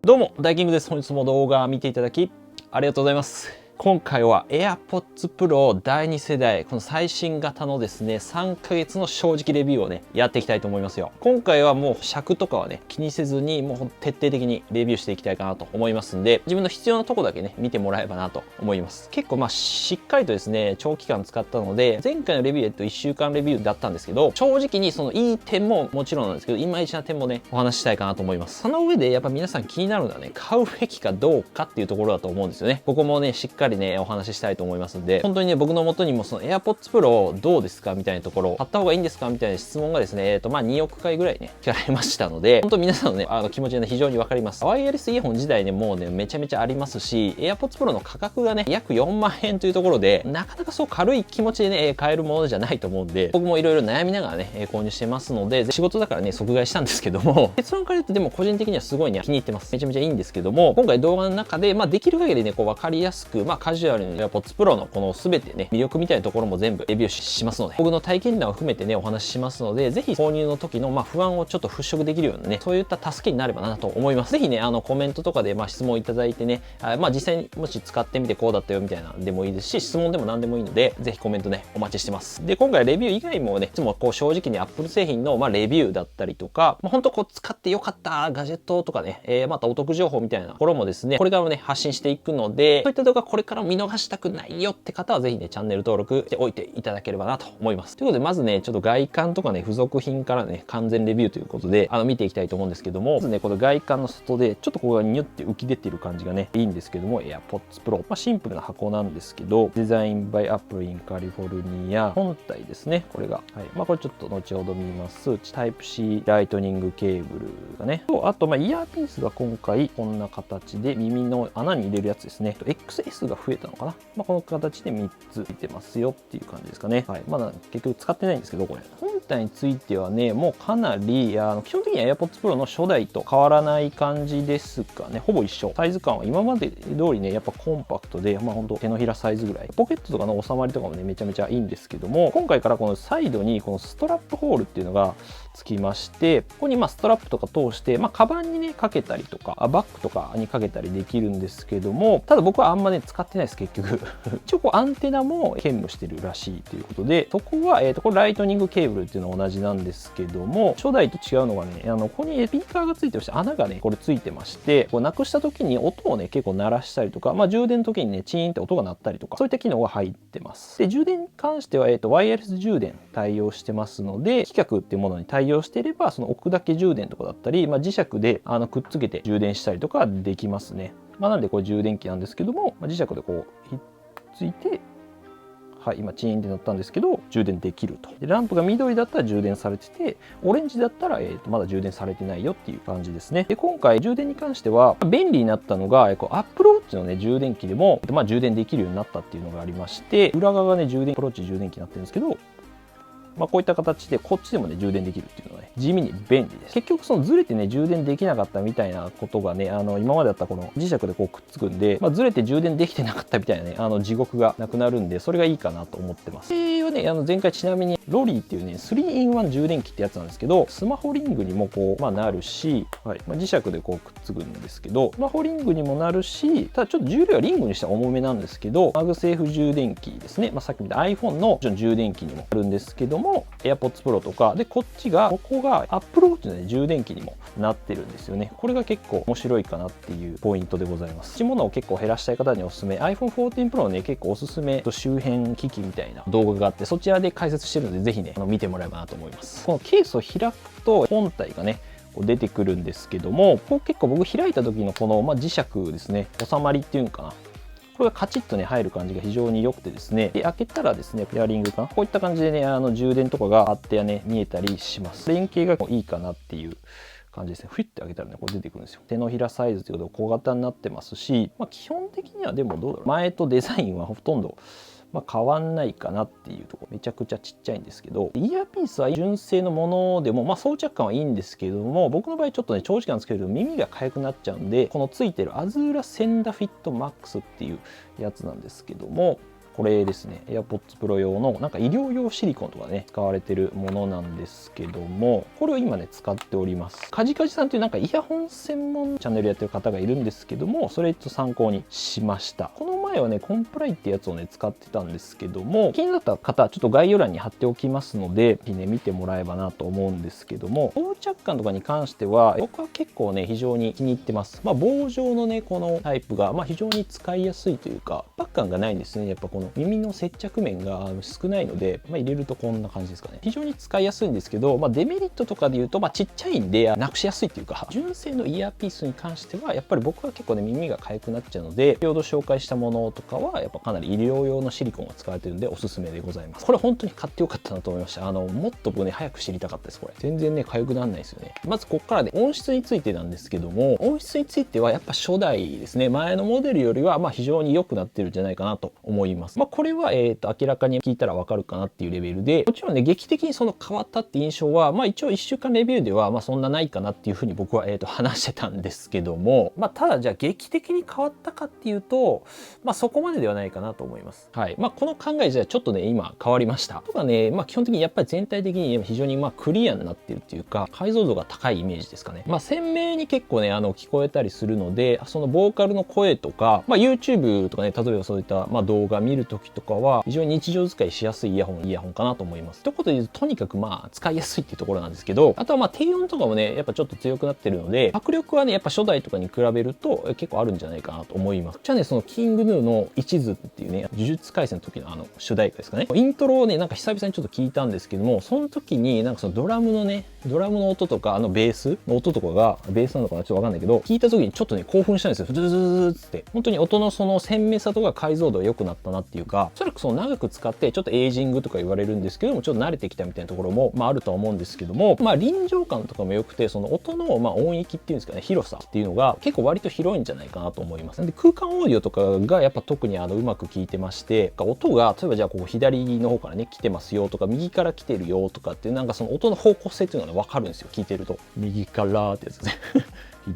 どうも、ダイキングです。本日も動画見ていただきありがとうございます。今回は AirPods Pro 第2世代、この最新型のですね、3ヶ月の正直レビューをね、やっていきたいと思いますよ。今回はもう尺とかはね、気にせずに、もう徹底的にレビューしていきたいかなと思いますんで、自分の必要なとこだけね、見てもらえばなと思います。結構しっかりとですね、長期間使ったので、前回のレビュー1週間レビューだったんですけど、正直にそのいい点ももちろんなんですけど、いまいちな点もね、お話ししたいかなと思います。その上でやっぱ皆さん気になるのはね、買うべきかどうかっていうところだと思うんですよね。ここもね、しっかりね、お話ししたいと思いますんで、本当にね、僕の元にもその AirPods Pro どうですかみたいなところ、買った方がいいんですかみたいな質問がですね、2億回ぐらいね、聞かれましたので、本当皆さんのね、気持ちがね、非常にわかります。ワイヤレスイヤホン時代ね、もうね、めちゃめちゃありますし、AirPods Pro の価格がね、約4万円というところで、なかなかそう軽い気持ちでね、買えるものじゃないと思うんで、僕もいろいろ悩みながらね、購入してますので、仕事だからね、即買いしたんですけども、結論から言うとでも個人的にはすごいね、気に入ってます。めちゃめちゃいいんですけども、今回動画の中で、できる限りね、こう分かりやすく、カジュアルに AirPods Pro のこの全てね、魅力みたいなところも全部レビューしますので、僕の体験談を含めてね、お話ししますので、ぜひ購入の時の不安をちょっと払拭できるようなね、そういった助けになればなと思います。ぜひね、コメントとかで質問いただいてね、実際にもし使ってみてこうだったよみたいなのでもいいですし、質問でも何でもいいので、ぜひコメントね、お待ちしてます。で、今回レビュー以外もね、いつもこう正直に Apple 製品のレビューだったりとか、本当こう使ってよかったガジェットとかね、またお得情報みたいなところもですね、これからもね、発信していくので、そういった動画これから見逃したくないよって方はぜひね、チャンネル登録しておいていただければなと思います。ということで、まずね、ちょっと外観とかね、付属品からね、完全レビューということで、見ていきたいと思うんですけども、まずね、この外観の外で、ちょっとここがニュって浮き出てる感じがね、いいんですけども、AirPods Pro。シンプルな箱なんですけど、デザイン by Apple in California。本体ですね、これが。はい。これちょっと後ほど見ます。Type-C ライトニングケーブルがね。あと、イヤーピースが今回、こんな形で耳の穴に入れるやつですね。XS が増えたのかな。この形で3つついてますよっていう感じですかね。はい。まだ結局使ってないんですけど、これ。本体についてはね、もうかなり、基本的には AirPods Pro の初代と変わらない感じですかね。ほぼ一緒。サイズ感は今まで通りね、やっぱコンパクトで、ほんと手のひらサイズぐらい。ポケットとかの収まりとかもね、めちゃめちゃいいんですけども、今回からこのサイドにこのストラップホールっていうのがつきまして、ここにストラップとか通して、カバンにね、かけたりとか、バッグとかにかけたりできるんですけども、ただ僕はあんまね、使ってないです、結局。一応こうアンテナも兼務してるらしいということで、そこは、これライトニングケーブルっていうのは同じなんですけども、初代と違うのがね、ここにスピーカーがついてまして、穴がね、これついてまして、こうなくした時に音をね、結構鳴らしたりとか、充電の時にね、チーンって音が鳴ったりとか、そういった機能が入ってます。で、充電に関しては、ワイヤレス充電対応してますので、規格っていうものに対応していれば、その置くだけ充電とかだったり、磁石でくっつけて充電したりとかできますね。なんでこれ充電器なんですけども、磁石でこうひっついて、はい、今チーンってなったんですけど、充電できると。で、ランプが緑だったら充電されてて、オレンジだったら、まだ充電されてないよっていう感じですね。で、今回充電に関しては、便利になったのが、Apple Watch のね、充電器でも、充電できるようになったっていうのがありまして、裏側がね、Apple Watch 充電器になってるんですけど、こういった形でこっちでもね充電できるっていうのはね地味に便利です。結局そのずれてね充電できなかったみたいなことがね今までだったこの磁石でこうくっつくんで、ずれて充電できてなかったみたいなね地獄がなくなるんで、それがいいかなと思ってます。これはね前回ちなみにロリーっていうね 3-in-1 充電器ってやつなんですけど、スマホリングにもこうなるし、はい、磁石でこうくっつくんですけど、スマホリングにもなるし、ただちょっと重量はリングにしては重めなんですけど、マグセーフ充電器ですね、さっき見た iPhone の充電器にもあるんですけども、AirPods Pro とかで、ここが Apple Watch の、ね、充電器にもなってるんですよね。これが結構面白いかなっていうポイントでございます。持ち物を結構減らしたい方におすすめ、iPhone 14 Pro のね結構おすすめ周辺機器みたいな動画があって、そちらで解説してるので、ぜひね見てもらえばなと思います。このケースを開くと本体がね出てくるんですけども、ここ結構僕開いた時のこの、磁石ですね、収まりっていうんかな、これがカチッとね入る感じが非常に良くてですね、で開けたらですねペアリングかな、こういった感じでね充電とかがあってね見えたりします。連携がいいかなっていう感じですね。フィッて開けたらねこれ出てくるんですよ。手のひらサイズということで小型になってますし、基本的にはでもどうだろう、前とデザインはほとんど変わんないかなっていうところ、めちゃくちゃちっちゃいんですけど、イヤーピースは純正のものでも装着感はいいんですけども、僕の場合ちょっとね長時間つけると耳が痒くなっちゃうんで、このついてるアズーラセンダフィットマックスっていうやつなんですけども、これですね、AirPods Pro 用のなんか医療用シリコンとかね、使われてるものなんですけども、これを今ね、使っております。カジカジさんというなんかイヤホン専門チャンネルやってる方がいるんですけども、それと参考にしました。この前はね、コンプライってやつをね、使ってたんですけども、気になった方、ちょっと概要欄に貼っておきますので、ね、見てもらえばなと思うんですけども、装着感とかに関しては、僕は結構ね、非常に気に入ってます。棒状のね、このタイプが、非常に使いやすいというか、圧迫感がないんですね。やっぱこの耳の接着面が少ないので、入れるとこんな感じですかね。非常に使いやすいんですけど、デメリットとかで言うと、ちっちゃいんで、なくしやすいっていうか、純正のイヤーピースに関しては、やっぱり僕は結構ね、耳が痒くなっちゃうので、先ほど紹介したものとかは、やっぱかなり医療用のシリコンが使われてるんで、おすすめでございます。これ本当に買ってよかったなと思いました。もっと僕ね、早く知りたかったです、これ。全然ね、痒くならないですよね。まず、ここからで、音質についてなんですけども、音質についてはやっぱ初代ですね、前のモデルよりは、非常に良くなってるんじゃないかなと思います。これは、明らかに聞いたらわかるかなっていうレベルで、もちろんね、劇的にその変わったって印象は、一応1週間レビューでは、そんなないかなっていうふうに僕は、話してたんですけども、ただじゃあ劇的に変わったかっていうと、そこまでではないかなと思います。はい。この考えじゃちょっとね、今変わりました。とかね、基本的にやっぱり全体的に非常にクリアになってるっていうか、解像度が高いイメージですかね。鮮明に結構ね、聞こえたりするので、そのボーカルの声とか、YouTube とかね、例えばそういった動画見るときとかは、非常に日常使いしやすいイヤホンかなと思います。ということで言うと、とにかく使いやすいっていうところなんですけど、あとは低音とかもね、やっぱちょっと強くなってるので、迫力はね、やっぱ初代とかに比べると結構あるんじゃないかなと思います。じゃあね、そのキングヌーの一途っていうね、呪術廻戦の時の主題歌ですかね。イントロをね、なんか久々にちょっと聞いたんですけども、その時になんかそのドラムの音とか、ベースの音とかが、ベースなのかなちょっとわかんないけど、聞いた時にちょっとね、興奮したんですよ。ズズズズズって。本当に音のその鮮明さとか解像度が良くなったなっていうか、おそらくその長く使って、ちょっとエイジングとか言われるんですけども、ちょっと慣れてきたみたいなところも、あるとは思うんですけども、臨場感とかも良くて、その音の、音域っていうんですかね、広さっていうのが結構割と広いんじゃないかなと思います。で、空間オーディオとかがやっぱ特にうまく効いてまして、音が、例えばじゃあここ左の方からね、来てますよとか、右から来てるよとかっていう、なんかその音の方向性っていうのがね、わかるんですよ、聞いてると。右からってやつですね。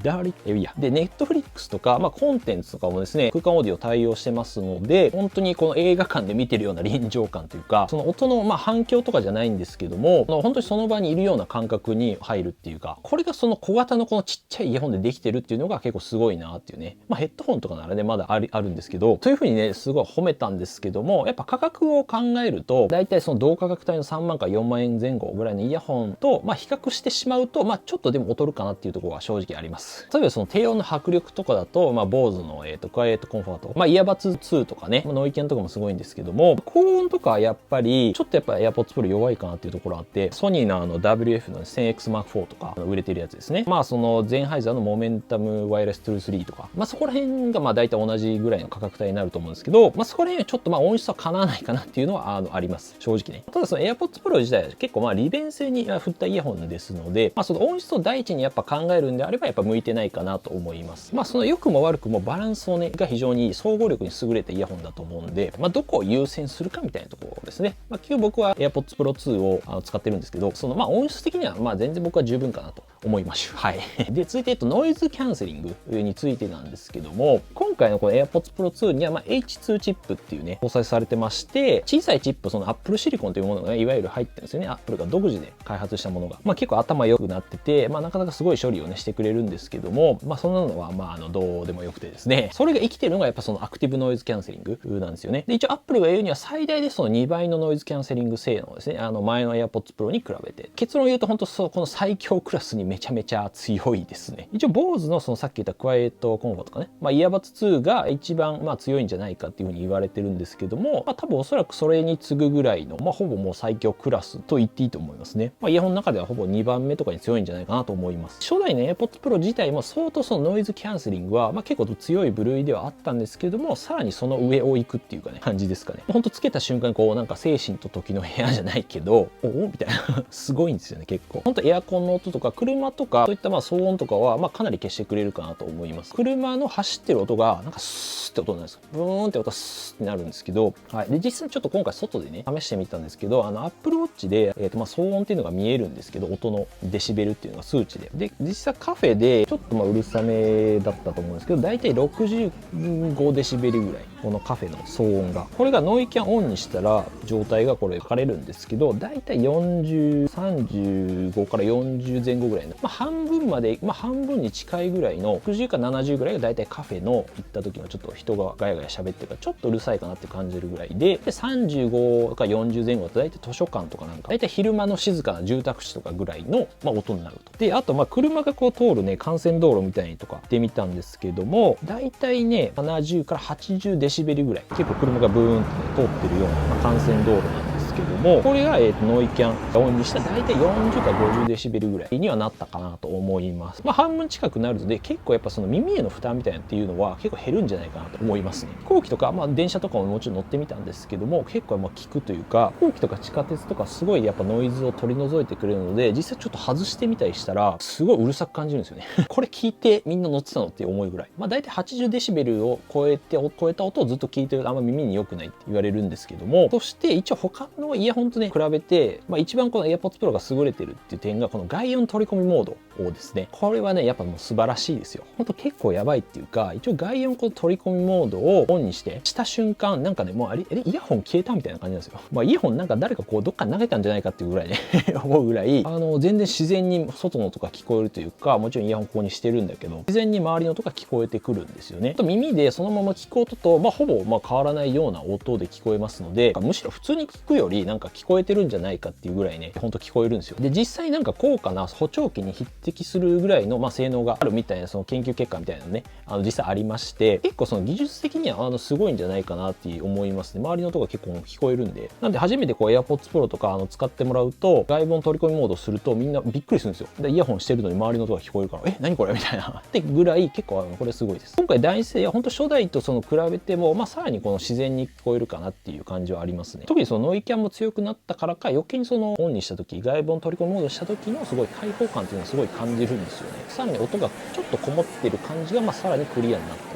左エリアで、ネットフリックスとか、コンテンツとかもですね、空間オーディオ対応してますので、本当にこの映画館で見てるような臨場感というか、その音の反響とかじゃないんですけども、本当にその場にいるような感覚に入るっていうか、これがその小型のこのちっちゃいイヤホンでできてるっていうのが結構すごいなっていうね。ヘッドホンとかならね、まだあるんですけど、というふうにね、すごい褒めたんですけども、やっぱ価格を考えると、大体その同価格帯の3万から4万円前後ぐらいのイヤホンと、比較してしまうと、ちょっとでも劣るかなっていうところは正直あります。例えばその低音の迫力とかだと、BOSE の、クワイエットコンフォート、イヤバツ2とかね、ノイキャンとかもすごいんですけども、高音とかはやっぱり、ちょっとやっぱ AirPods Pro 弱いかなっていうところあって、ソニーのWF の 1000X Mark IV とか売れてるやつですね。そのゼンハイザーのモメンタムワイヤレストゥルー3とか、そこら辺が大体同じぐらいの価格帯になると思うんですけど、そこら辺はちょっと音質はかなわないかなっていうのはあります。正直ね。ただその AirPods Pro 自体は結構利便性に振ったイヤホンですので、その音質を第一にやっぱ考えるんであればやっぱ向いてないかなと思います。その良くも悪くもバランスをね、が非常にいい、総合力に優れたイヤホンだと思うんで、どこを優先するかみたいなところですね。結局僕は AirPods Pro 2を使ってるんですけど、その音質的には全然僕は十分かなと思います。はい。で、続いてノイズキャンセリングについてなんですけども、今回のこの AirPods Pro 2にはH2 チップっていうね、搭載されてまして、小さいチップ、その Apple シリコンというものがね、いわゆる入ってるんですよね。Apple が独自で開発したものが。結構頭良くなってて、なかなかすごい処理をね、してくれるんですけども、そんなのはどうでもよくてですね、それが生きてるのがやっぱそのアクティブノイズキャンセリングなんですよね。で、一応 Apple が言うには最大でその2倍のノイズキャンセリング性能ですね。前の AirPods Pro に比べて。結論を言うと本当この最強クラスにめちゃめちゃ強いですね。一応 BOSE のそのさっき言ったクワイエットコンフォートとかね、イヤバツ2が一番強いんじゃないかっていうふうに言われてるんですけども、多分おそらくそれに次ぐぐらいの、ほぼもう最強クラスと言っていいと思いますね。イヤホンの中ではほぼ2番目とかに強いんじゃないかなと思います。初代の AirPods Pro 自体も相当そのノイズキャンセリングは、結構強い部類ではあったんですけども、さらにその上を行くっていうかね、感じですかね。ほんとつけた瞬間にこうなんか精神と時の部屋じゃないけど、おおみたいなすごいんですよね、結構。ほんとエアコンの音とか車とかそういった騒音とかはかなり消してくれるかなと思います。車の走ってる音がなんかスーって音なんですよ。ブーンって音スーってなるんですけど、はい。で、実際ちょっと今回外でね、試してみたんですけど、Apple Watch で、騒音っていうのが見えるんですけど、音のデシベルっていうのが数値で。で、実際カフェでちょっとうるさめだったと思うんですけど、だいたい65デシベルぐらいこのカフェの騒音が、これがノイキャンオンにしたら状態がこれ書かれるんですけど、だいたい35から40前後ぐらいの、半分まで、半分に近いぐらいの60か70ぐらいがだいたいカフェの行った時のちょっと人がガヤガヤ喋ってるからちょっとうるさいかなって感じるぐらいで、35か40前後だとだいたい図書館とかなんかだいたい昼間の静かな住宅地とかぐらいの、音になると。で、あと車がこう通るね幹線道路みたいにとかってみたんですけども、だいたいね70から80デシベルぐらい、結構車がブーンって、通ってるような、幹線道路なんですけども、これが、ノイキャンオンにしたらだいたい40から50デシベルぐらいにはなったかなと思います。半分近くなるので結構やっぱその耳への負担みたいなっていうのは結構減るんじゃないかなと思いますね。飛行機とか、電車とかももちろん乗ってみたんですけども、結構効くというか、飛行機とか地下鉄とかすごいやっぱノイズを取り除いてくれるので、実際ちょっと外してみたりしたらすごいうるさく感じるんですよねこれ聞いてみんな乗ってたのって思うぐらい、だいたい80デシベルを超えた音をずっと聞いてるとあんま耳に良くないって言われるんですけども、そして一応他のイヤホンとね比べて、一番この AirPods Pro が優れてるっていう点がこの外音取り込みモードをですね、これはねやっぱもう素晴らしいですよ。ほんと結構やばいっていうか、一応外音この取り込みモードをオンにした瞬間なんかね、もうあれイヤホン消えたみたいな感じなんですよ。イヤホンなんか誰かこうどっかに投げたんじゃないかっていうぐらいね思うぐらい全然自然に外の音が聞こえるというか、もちろんイヤホンここにしてるんだけど自然に周りの音が聞こえてくるんですよね。と耳でそのまま聞く音と、ほぼ変わらないような音で聞こえますので、むしろ普通に聞くよりなんか聞こえてるんじゃないかっていうぐらいね、ほんと聞こえるんですよ。で、実際なんか高価な補聴器に匹敵するぐらいの、性能があるみたいなその研究結果みたいなのね、実際ありまして、結構その技術的にはすごいんじゃないかなって思いますね。周りの音が結構聞こえるんで。なんで初めてこう AirPods Pro とか使ってもらうと、外音取り込みモードするとみんなびっくりするんですよ。で、イヤホンしてるのに周りの音が聞こえるから、何これみたいなってぐらい結構これすごいです。今回第一世代は本当初代とその比べても、さらにこの自然に聞こえるかなっていう感じはありますね。特にそのノイキャンも強くなったからか余計にそのオンにした時、外音取り込みモードした時のすごい開放感っていうのはすごい感じるんですよね。さらに音がちょっとこもってる感じがさらにクリアになった。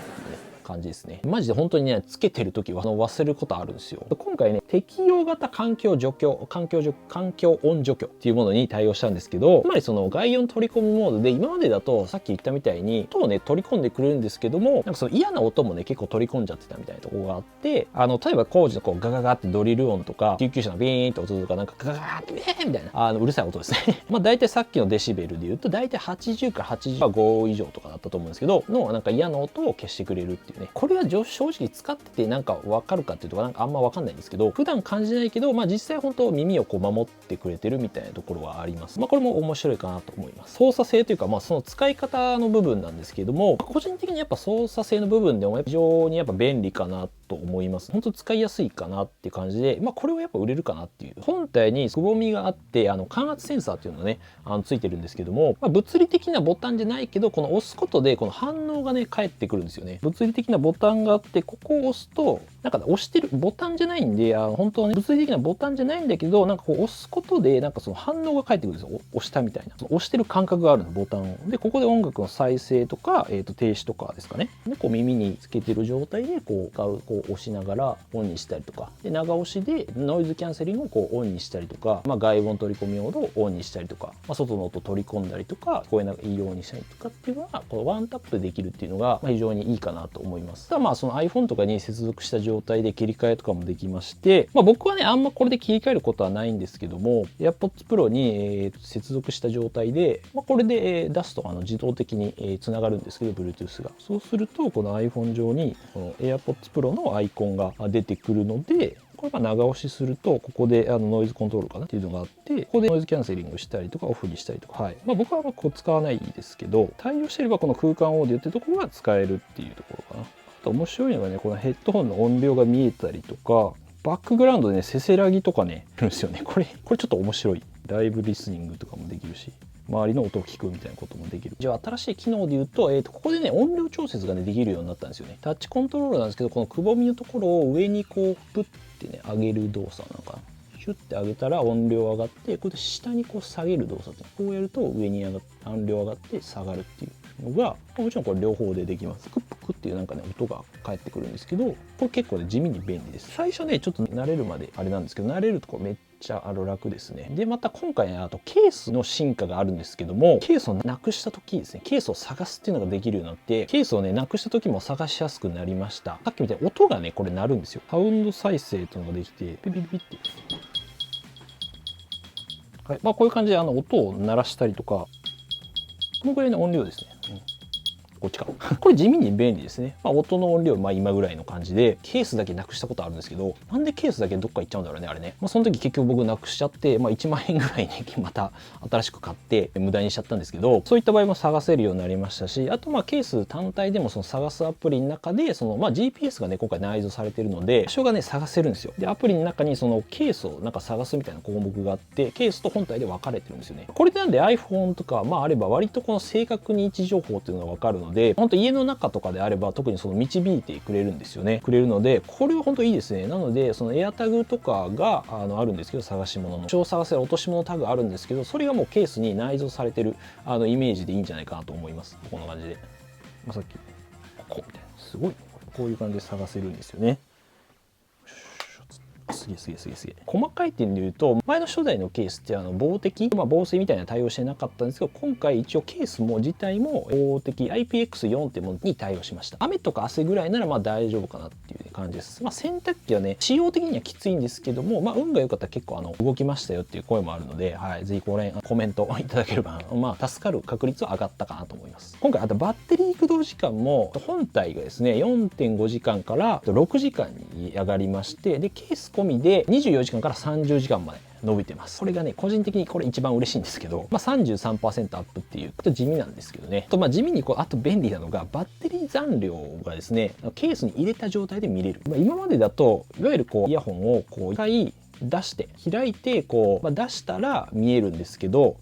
感じですね。マジで本当にね、つけてる時は忘れることあるんですよ。今回ね、適用型環境音除去っていうものに対応したんですけど、つまりその外音取り込むモードで、今までだとさっき言ったみたいに音をね取り込んでくれるんですけども、なんかその嫌な音もね結構取り込んじゃってたみたいなところがあって、例えば工事のこうガガガってドリル音とか救急車のビーンって音とかなんかガガガってビーンみたいなうるさい音ですね大体さっきのデシベルで言うと大体80から85以上とかだったと思うんですけどのなんか嫌な音を消してくれるっていうね。これは正直使っててなんか分かるかっていうとなんかあんま分かんないんですけど、普段感じないけど実際本当耳をこう守ってくれてるみたいなところはあります。これも面白いかなと思います。操作性というかその使い方の部分なんですけども、個人的にやっぱ操作性の部分でも非常にやっぱ便利かなと思います。本当使いやすいかなっていう感じで、これはやっぱ売れるかなっていう。本体にくぼみがあって感圧センサーっていうのがねついてるんですけども、物理的なボタンじゃないけどこの押すことでこの反応がね返ってくるんですよね。物理的なボタンがあって、ここを押すとなんか押してるボタンじゃないんで本当はね物理的なボタンじゃないんだけど、なんかこう押すことでなんかその反応が返ってくるんですよ。押したみたいな押してる感覚があるのボタンを。でここで音楽の再生とか、停止とかですかね。でこう耳につけてる状態でこう押しながらオンにしたりとか、で長押しでノイズキャンセリングをこうオンにしたりとか、外音取り込みモードをオンにしたりとか、外の音取り込んだりとか聞こえないようにしたりとかっていうのはこのワンタップでできるっていうのが非常にいいかなと思います。ただその iPhone とかに接続した状態で切り替えとかもできまして、僕はねあんまこれで切り替えることはないんですけども、 AirPods Pro に、接続した状態で、これで、出すと自動的につながるんですけど Bluetooth が。そうするとこの iPhone 上にこの AirPods Pro のアイコンが出てくるので、これ長押しするとここでノイズコントロールかなっていうのがあって、ここでノイズキャンセリングしたりとかオフにしたりとか、僕はこう使わないですけど、対応していればこの空間オーディオっていうところが使えるっていうところかな。あと面白いのがね、このヘッドホンの音量が見えたりとか、バックグラウンドでねせせらぎとかねいるんですよね。これちょっと面白い。ライブリスニングとかもできるし、周りの音を聞くみたいなこともできる。じゃあ新しい機能で言うと、ここでね音量調節がねできるようになったんですよね。タッチコントロールなんですけど、このくぼみのところを上にこうプッてね上げる動作なのかな。シュッて上げたら音量上がって、これで下にこう下げる動作って、こうやると上に音量上がって下がるっていうのが、もちろんこれ両方でできます。クップクっていうなんかね音が返ってくるんですけど、これ結構ね地味に便利です。最初ねちょっと慣れるまであれなんですけど、慣れるとこうめっちゃ楽ですね。でまた今回ね、あとケースの進化があるんですけども、ケースをなくした時ですね、ケースを探すっていうのができるようになって、ケースをねなくした時も探しやすくなりました。さっきみたいに音がねこれ鳴るんですよ。サウンド再生っていうのができて、ピピピピって、はい、こういう感じで音を鳴らしたりとか、このぐらいの音量ですね。こっちか。これ地味に便利ですね。音の音量今ぐらいの感じで、ケースだけなくしたことあるんですけど、なんでケースだけどっか行っちゃうんだろうね、あれね。その時結局僕なくしちゃって、1万円ぐらいにまた新しく買って無駄にしちゃったんですけど、そういった場合も探せるようになりましたし、あとケース単体でもその探すアプリの中で、GPS がね、今回内蔵されてるので、場所がね、探せるんですよ。で、アプリの中にそのケースを探すみたいな項目があって、ケースと本体で分かれてるんですよね。これでなんで iPhone とか、あれば割とこの正確に位置情報っていうのが分かるので、本当家の中とかであれば特にその導いてくれるんですよね。くれるので、これは本当いいですね。なので、そのエアタグとかがあるんですけど、探し物の超探せる落とし物タグあるんですけど、それがもうケースに内蔵されてるイメージでいいんじゃないかなと思います。こんな感じで。さっきこうみたいな、すごいこういう感じで探せるんですよね。すげえすげえすげえすげえ。細かい点で言うと、前の初代のケースって防滴、防水みたいな対応してなかったんですけど、今回一応ケースも自体も防滴 IPX4 ってものに対応しました。雨とか汗ぐらいなら大丈夫かなっていう感じです。洗濯機はね、使用的にはきついんですけども、運が良かったら結構動きましたよっていう声もあるので、はい、ぜひこれコメントいただければ助かる確率は上がったかなと思います。今回あとバッテリー駆動時間も本体がですね 4.5 時間から6時間に上がりまして、でケース込みで24時間から30時間まで伸びてます。これがね、個人的にこれ一番嬉しいんですけど、33% アップっていう、ちょっと地味なんですけどね。地味にあと便利なのが、バッテリー残量がですね、ケースに入れた状態で見れる。今までだと、いわゆるイヤホンを一回出して開いて出したら見えるんですけど、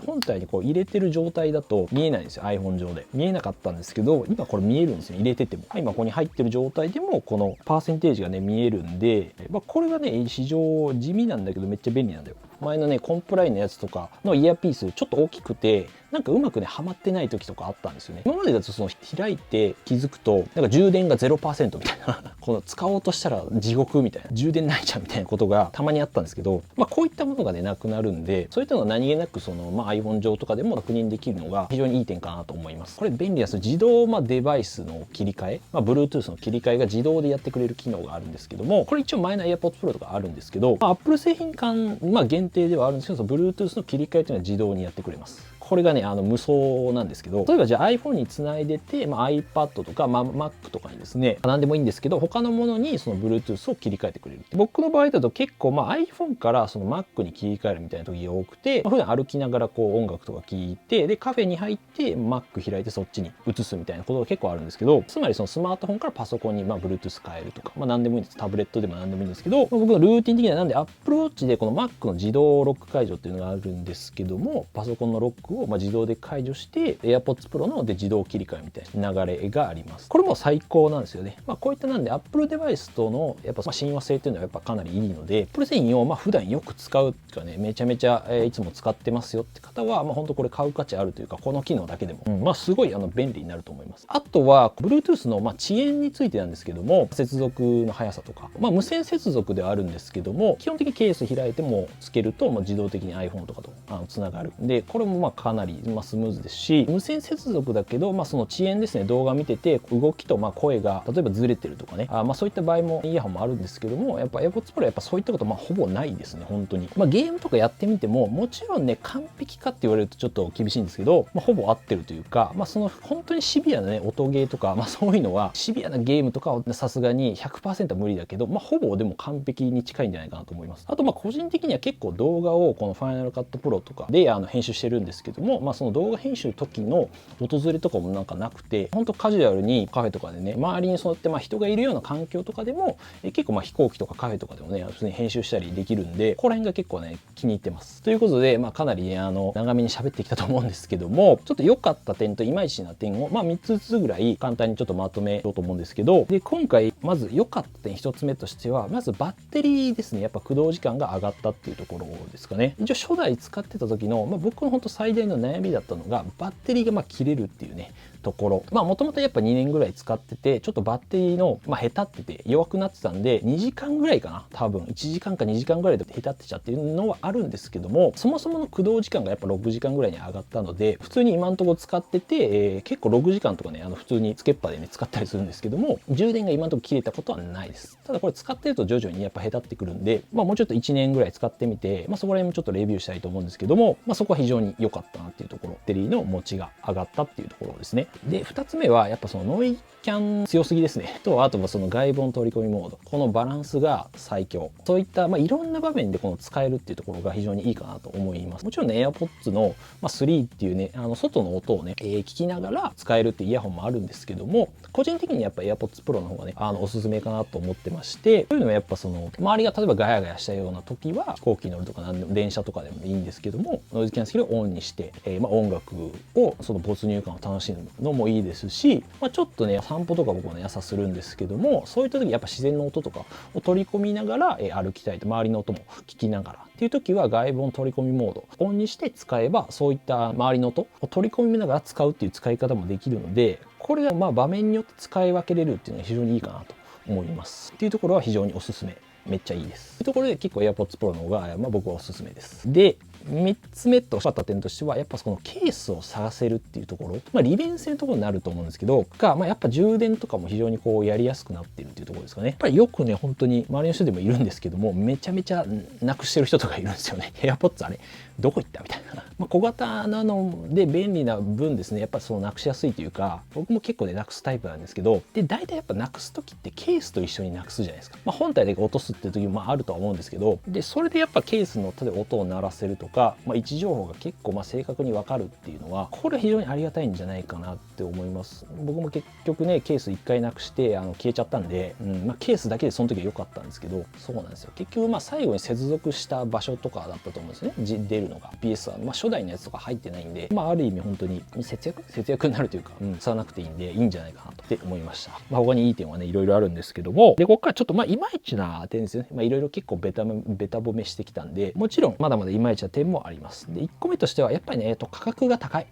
本体に入れてる状態だと見えないんですよ。 iPhone 上で見えなかったんですけど、今これ見えるんですよ。入れてても今ここに入ってる状態でもこのパーセンテージがね見えるんで、これがね非常地味なんだけどめっちゃ便利なんだよ。前のねコンプライのやつとかのイヤーピースちょっと大きくてうまくねはまってない時とかあったんですよね。今までだとその開いて気づくと充電が 0% みたいなこの使おうとしたら地獄みたいな、充電ないじゃんみたいなことがたまにあったんですけど、こういったものがねなくなるんで、そういったのが何気なくiPhone 上とかでも確認できるのが非常にいい点かなと思います。これ便利です。自動デバイスの切り替え、Bluetooth の切り替えが自動でやってくれる機能があるんですけども、これ一応前の AirPods Pro とかあるんですけど、Apple 製品間限定ではあるんですけど、Bluetooth の切り替えというのは自動にやってくれます。これがね無双なんですけど、例えばじゃあ iPhone につないでて、iPad とか、Mac とかにですね何でもいいんですけど、他のものにその Bluetooth を切り替えてくれる。僕の場合だと結構iPhone からその Mac に切り替えるみたいな時が多くて、普段歩きながら音楽とか聴いて、でカフェに入って Mac 開いてそっちに移すみたいなことが結構あるんですけど、つまりそのスマートフォンからパソコンにBluetooth変えるとか、何でもいいんです。タブレットでも何でもいいんですけど、僕のルーティン的にはなんで Apple Watch でこの Mac の自動ロック解除っていうのがあるんですけども、パソコンのロックを自動で解除して AirPods Pro ので自動切り替えみたいな流れがあります。これも最高なんですよね。こういったなんで Apple デバイスとのやっぱ親和性っていうのはやっぱかなりいいので、Apple 製品を普段よく使うかね、めちゃめちゃいつも使ってますよって方は本当これ買う価値あるというか、この機能だけでも、すごい便利になると思います。あとは Bluetooth の遅延についてなんですけども、接続の速さとか、無線接続ではあるんですけども、基本的にケース開いてもつけると自動的に iPhone とかとつながるんで、これもかなりスムーズですし、無線接続だけどその遅延ですね、動画見てて動きと声が例えばずれてるとかね、そういった場合もイヤホンもあるんですけども、やっぱ AirPods Pro やっぱそういったことほぼないですね。本当にゲームとかやってみてももちろんね完璧かって言われるとちょっと厳しいんですけど、ほぼ合ってるというか、その本当にシビアなね音ゲーとか、そういうのはシビアなゲームとかはさすがに 100% は無理だけど、ほぼでも完璧に近いんじゃないかなと思います。あと個人的には結構動画をこの Final Cut Pro とかで編集してるんですけども、その動画編集時の訪れとかもなくて、本当カジュアルにカフェとかでね、周りにそうやって人がいるような環境とかでも結構飛行機とかカフェとかでもね普通に編集したりできるんで、ここら辺が結構ね気に入ってます。ということでかなりね長めに喋ってきたと思うんですけども、ちょっと良かった点といまいちな点を3つずつぐらい簡単にちょっとまとめようと思うんですけど、で今回まず良かった点1つ目としては、まずバッテリーですね。やっぱ駆動時間が上がったっていうところですかね。一応初代使ってた時の、僕の本当最大の悩みだったのがバッテリーが切れるっていうねところ。もともとやっぱ2年ぐらい使ってて、ちょっとバッテリーの、へたってて弱くなってたんで、2時間ぐらいかな。多分、1時間か2時間ぐらいでへたってちゃっていうのはあるんですけども、そもそもの駆動時間がやっぱ6時間ぐらいに上がったので、普通に今のところ使ってて、結構6時間とかね、普通につけっぱでね、使ったりするんですけども、充電が今のところ切れたことはないです。ただこれ使ってると徐々にやっぱへたってくるんで、もうちょっと1年ぐらい使ってみて、そこら辺もちょっとレビューしたいと思うんですけども、そこは非常に良かったなっていうところ、バッテリーの持ちが上がったっていうところですね。で、2つ目はやっぱそのノイキャン強すぎですね。と、あとはその外ボン取り込みモード。このバランスが最強。そういった、いろんな場面でこの使えるっていうところが非常にいいかなと思います。もちろんね、AirPods の、3っていうね、外の音をね、聞きながら使えるっていうイヤホンもあるんですけども、個人的にやっぱ AirPods Pro の方がね、おすすめかなと思ってまして、そういうのはやっぱその、周りが例えばガヤガヤしたような時は、飛行機乗るとか電車とかでもいいんですけども、ノイズキャンセルをオンにして、音楽を、その没入感を楽しむのもいいですし、ちょっとね、散歩とか僕はね、朝するんですけども、そういった時やっぱ自然の音とかを取り込みながら、歩きたいと、周りの音も聞きながらっていう時は、外部音取り込みモードオンにして使えば、そういった周りの音を取り込みながら使うっていう使い方もできるので、これが場面によって使い分けれるっていうのは非常にいいかなと思いますっていうところは非常におすすめ。めっちゃいいです。というところで結構 AirPods Pro の方が、僕はおすすめです。で、3つ目とした点としてはやっぱそのケースを探せるっていうところ、利便性のところになると思うんですけどやっぱ充電とかも非常にこうやりやすくなっているっていうところですかね。やっぱりよくね本当に周りの人でもいるんですけども、めちゃめちゃなくしてる人とかいるんですよね。AirPods あれどこ行ったみたいな。小型なので便利な分ですね、やっぱりそのなくしやすいというか、僕も結構ねなくすタイプなんですけど、で大体やっぱなくす時ってケースと一緒になくすじゃないですか。本体で落とすっていう時もあるとは思うんですけど、でそれでやっぱケースの例えば音を鳴らせるとか、位置情報が結構正確に分かるっていうのは、これ非常にありがたいんじゃないかなって思います。僕も結局ねケース1回なくして消えちゃったんで、ケースだけでその時は良かったんですけど、そうなんですよ。結局最後に接続した場所とかだったと思うんですね。出るのが PS は、初代のやつとか入ってないんで、ある意味本当に節約になるというか、使わなくていいんでいいんじゃないかなと思いました。他にいい点はねいろいろあるんですけども、でここからちょっといまいちな点ですよね。いろいろ結構ベタ褒めしてきたんで、もちろんまだまだいまいちな点もあります。で1個目としてはやっぱりね、価格が高い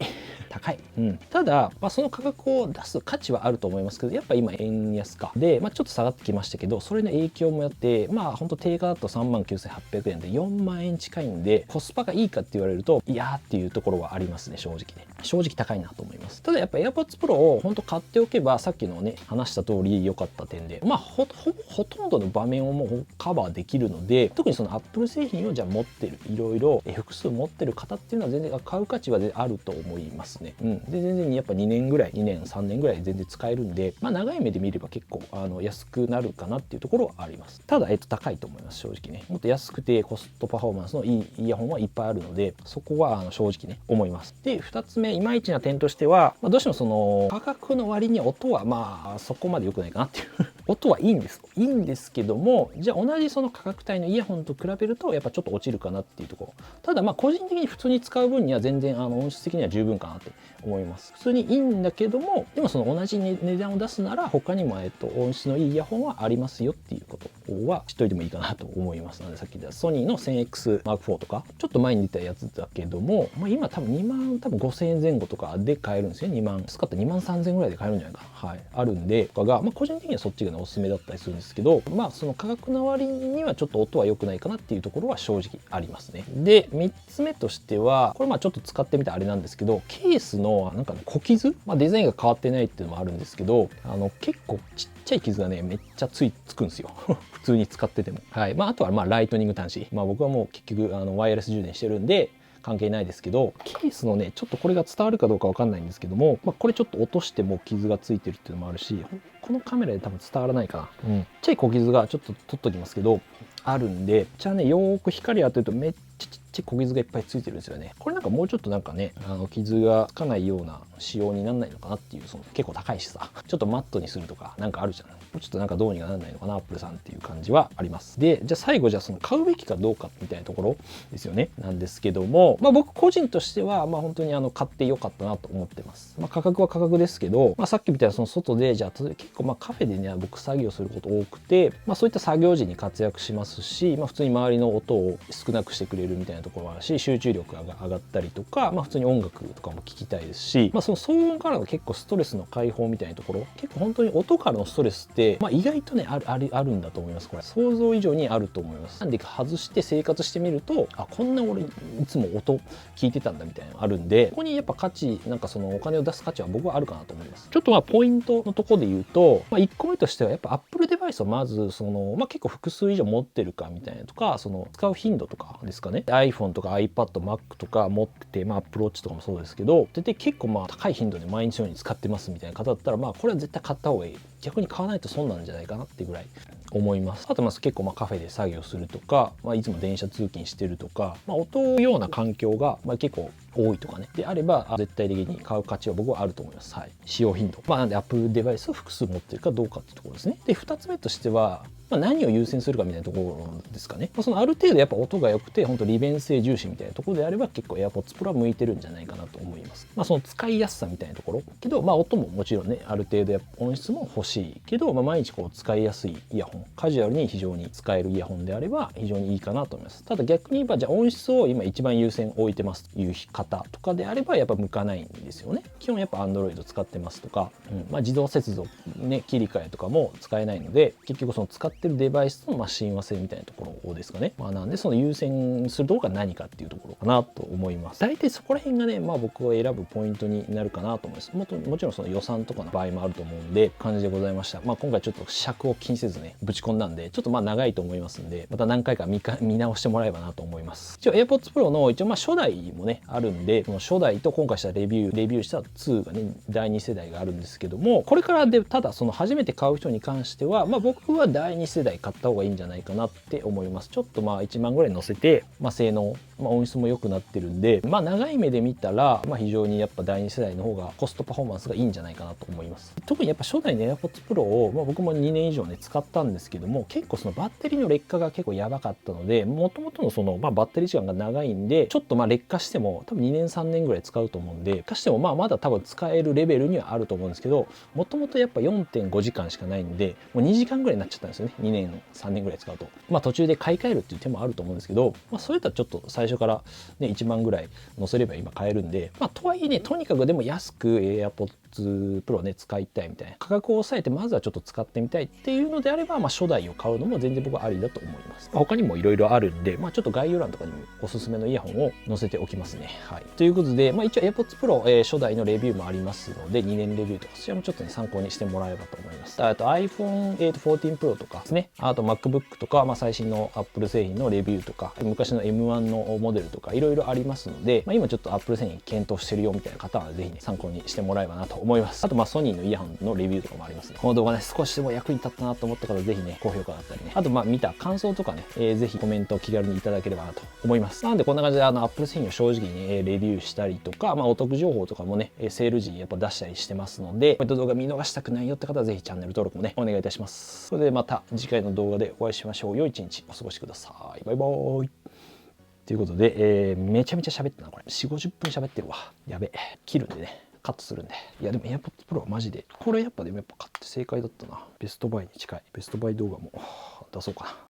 高い、ただ、その価格を出す価値はあると思いますけど、やっぱ今円安かで、ちょっと下がってきましたけど、それの影響もあって本当定価だと39,800円で4万円近いんで、コスパがいいかって言われるといやーっていうところはありますね。正直高いなと思います。ただやっぱ AirPods Pro を本当買っておけば、さっきのね話した通り良かった点でほとんどの場面をもうカバーできるので、特にその Apple 製品をじゃあ持ってる、いろいろ複数持ってる方っていうのは全然買う価値はあると思いますね。で全然やっぱ2年3年ぐらい全然使えるんで、長い目で見れば結構安くなるかなっていうところはあります。ただ高いと思います。正直ね、もっと安くてコストパフォーマンスのいいイヤホンはいっぱいあるので、そこは正直ね思います。で2つ目いまいちな点としては、どうしてもその価格の割に音はそこまで良くないかなっていう音はいいんですけども、じゃあ同じその価格帯のイヤホンと比べるとやっぱちょっと落ちるかなっていうところ。ただ個人的に普通に使う分には全然音質的には十分かなって思います。普通にいいんだけども、でもその同じ値段を出すなら他にも音質のいいイヤホンはありますよっていうことは知っといてもいいかなと思います。なのでさっき言ったソニーの 1000X Mark IV とかちょっと前に出たやつだけども、今多分5,000円前後とかで買えるんですよね。安かったら2万3,000円ぐらいで買えるんじゃないかな、あるんで、個人的にはそっちが、おすすめだったりするんですけど、その価格の割にはちょっと音は良くないかなっていうところは正直ありますね。で3つ目としては、これちょっと使ってみてあれなんですけど、ケースの小傷、デザインが変わってないっていうのもあるんですけど、結構ちっちゃい傷がねめっちゃつくんですよ普通に使ってても。あとはライトニング端子、僕はもう結局ワイヤレス充電してるんで関係ないですけど、ケースのねちょっとこれが伝わるかどうかわかんないんですけども、これちょっと落としても傷がついてるっていうのもあるし、このカメラで多分伝わらないかな、ちっちゃい小傷がちょっと取っときますけどあるんで、じゃあねよーく光当てるとめっちゃちっちゃい小傷がいっぱいついてるんですよね。これもうちょっと傷がつかないような仕様にならないのかなっていう、その結構高いしさ、ちょっとマットにするとかあるじゃない。ちょっとどうにかならないのかなアップルさんっていう感じはあります。でじゃあ最後、その買うべきかどうかみたいなところですよね。なんですけども、僕個人としては本当に買ってよかったなと思ってます。価格は価格ですけど、さっきみたいなその外でじゃあ結構カフェでね僕作業すること多くて、そういった作業時に活躍しますし、普通に周りの音を少なくしてくれるみたいななところもあるし、集中力が上がったりとか、普通に音楽とかも聴きたいですし、その騒音からの結構ストレスの解放みたいなところ、結構本当に音からのストレスって、意外とねあるんだと思います。これ想像以上にあると思います。なんで外して生活してみると、こんな俺いつも音聞いてたんだみたいなのあるんで、ここにやっぱ価値、なんかそのお金を出す価値は僕はあるかなと思います。ちょっとポイントのところで言うと、1個目としてはやっぱ Apple デバイスをまずその、結構複数以上持ってるかみたいなとか、その使う頻度とかですかね。iPhone とか iPad、Mac とか持ってて、Apple Watch とかもそうですけど、で結構高い頻度で毎日のように使ってますみたいな方だったら、これは絶対買った方がいい。逆に買わないと損なんじゃないかなっていうぐらい思います。あと結構カフェで作業するとか、いつも電車通勤してるとか、音のような環境が結構多いとかねであれば、絶対的に買う価値は僕はあると思います。はい、使用頻度、なんで Apple デバイスを複数持ってるかどうかっていうところですね。で2つ目としては、何を優先するかみたいなところですかね。そのある程度やっぱ音が良くて本当利便性重視みたいなところであれば、結構 AirPods Pro は向いてるんじゃないかなと思います。その使いやすさみたいなところけど、音ももちろんねある程度やっぱ音質も欲しいけど、毎日使いやすいイヤホン、カジュアルに非常に使えるイヤホンであれば非常にいいかなと思います。ただ逆に言えば、じゃあ音質を今一番優先置いてますという方とかであればやっぱ向かないんですよね。基本やっぱ Android 使ってますとか、自動接続ね切り替えとかも使えないので、結局その使ってるデバイスとの親和性みたいなところですかね。なんでその優先するところが何かっていうところかなと思います。大体そこら辺がね、僕が選ぶポイントになるかなと思います。もちろんその予算とかの場合もあると思うんで感じでございました。今回ちょっと尺を気にせずねぶち込んだんで、ちょっと長いと思いますんで、また何回か見直してもらえばなと思います。一応 AirPods Pro の初代もねあるんで、この初代と今回したレビューした2がね第2世代があるんですけども、これからでただその初めて買う人に関しては、僕は第2世代買った方がいいんじゃないかなって思います。ちょっと1万ぐらい乗せて、性能、音質も良くなってるんで、長い目で見たら、非常にやっぱ第2世代の方がコストパフォーマンスがいいんじゃないかなと思います。特にやっぱ初代の AirPods Pro を、僕も2年以上ね使ったんですけども、結構そのバッテリーの劣化が結構やばかったので、もともとのその、バッテリー時間が長いんで、ちょっと劣化しても多分2年3年ぐらい使うと思うんで、劣化してもまだ多分使えるレベルにはあると思うんですけど、もともとやっぱ 4.5 時間しかないんで、もう2時間ぐらいになっちゃったんですよね。2年3年ぐらい使うと、途中で買い替えるっていう手もあると思うんですけど、それとはちょっと最初からね1万ぐらい乗せれば今買えるんで、とはいえね、とにかくでも安く AirPods Pro ね使いたいみたいな、価格を抑えてまずはちょっと使ってみたいっていうのであれば、初代を買うのも全然僕はありだと思います。他にもいろいろあるんで、ちょっと概要欄とかにもおすすめのイヤホンを載せておきますね。はい、ということで、一応 AirPods Pro、初代のレビューもありますので、2年レビューとかそちらもちょっとね参考にしてもらえればと思います。あと iPhone 14 Pro とかですね、あと MacBook とか、最新の Apple 製品のレビューとか、昔の M1 のモデルとかいろいろありますので、今ちょっと Apple 製品検討してるよみたいな方はぜひね参考にしてもらえばなと思います。あとソニーのイヤホンのレビューとかもありますね。この動画ね少しでも役に立ったなと思った方、ぜひね高評価だったりね、あと見た感想とかね、ぜひコメントを気軽にいただければなと思います。なのでこんな感じでApple 製品を正直にねレビューしたりとか、お得情報とかもねセール時にやっぱ出したりしてますので、こういった動画見逃したくないよって方はぜひチャンネル登録もねお願いいたします。それでまた次回の動画でお会いしましょう。良い一日お過ごしください。バイバーイ。ということで、めちゃめちゃ喋ったなこれ。4、50分喋ってるわ。やべ。切るんでね。カットするんで。いやでも AirPods Pro はマジでこれやっぱ買って正解だったな。ベストバイに近いベストバイ動画も出そうかな。